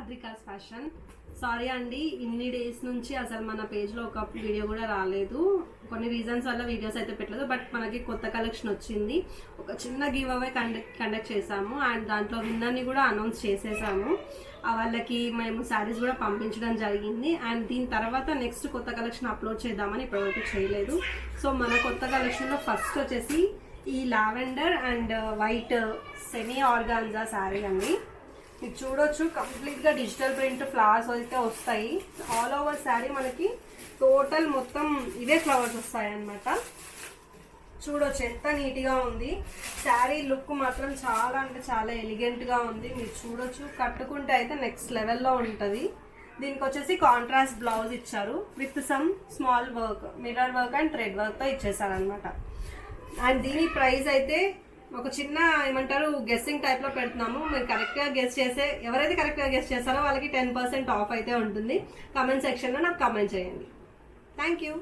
అద్రికాస్ fashion. Sorry అండి, ఇన్ని days నుంచి అసలు మన పేజ్లో ఒక వీడియో కూడా రాలేదు. కొన్ని రీజన్స్ వల్ల వీడియోస్ అయితే పెట్టలేదు. బట్ మనకి కొత్త కలెక్షన్ వచ్చింది. ఒక చిన్న గివ్ అవే కండక్ట్ చేసాము అండ్ దాంట్లో విన్నర్ని కూడా అనౌన్స్ చేసేసాము. వాళ్ళకి మేము శారీస్ కూడా పంపించడం జరిగింది. అండ్ దీని తర్వాత నెక్స్ట్ కొత్త కలెక్షన్ అప్లోడ్ చేద్దామని ఇప్పటివరకు చేయలేదు. సో మన కొత్త కలెక్షన్లో ఫస్ట్ వచ్చేసి ఈ lavender and white semi organza sari అండి. ఇది చూడొచ్చు, కంప్లీట్గా డిజిటల్ ప్రింట్ ఫ్లవర్స్ అయితే వస్తాయి. ఆల్ ఓవర్ శారీ మనకి టోటల్ మొత్తం ఇవే ఫ్లవర్స్ వస్తాయి అన్నమాట. చూడొచ్చు ఎంత నీట్గా ఉంది. శారీ లుక్ మాత్రం చాలా అంటే చాలా ఎలిగెంట్గా ఉంది. మీరు చూడొచ్చు, కట్టుకుంటే అయితే నెక్స్ట్ లెవెల్లో ఉంటుంది. దీనికి వచ్చేసి కాంట్రాస్ట్ బ్లౌజ్ ఇచ్చారు with some small work, mirror work and thread వర్క్తో ఇచ్చేసారనమాట. అండ్ దీని ప్రైస్ అయితే ఒక చిన్న ఏమంటారు గెస్సింగ్ టైప్లో పెడుతున్నాము. మీరు కరెక్ట్గా గెస్ చేసే, ఎవరైతే కరెక్ట్గా గెస్ చేస్తారో వాళ్ళకి 10% ఆఫ్ అయితే ఉంటుంది. కామెంట్ సెక్షన్లో నాకు కామెంట్ చేయండి. Thank you.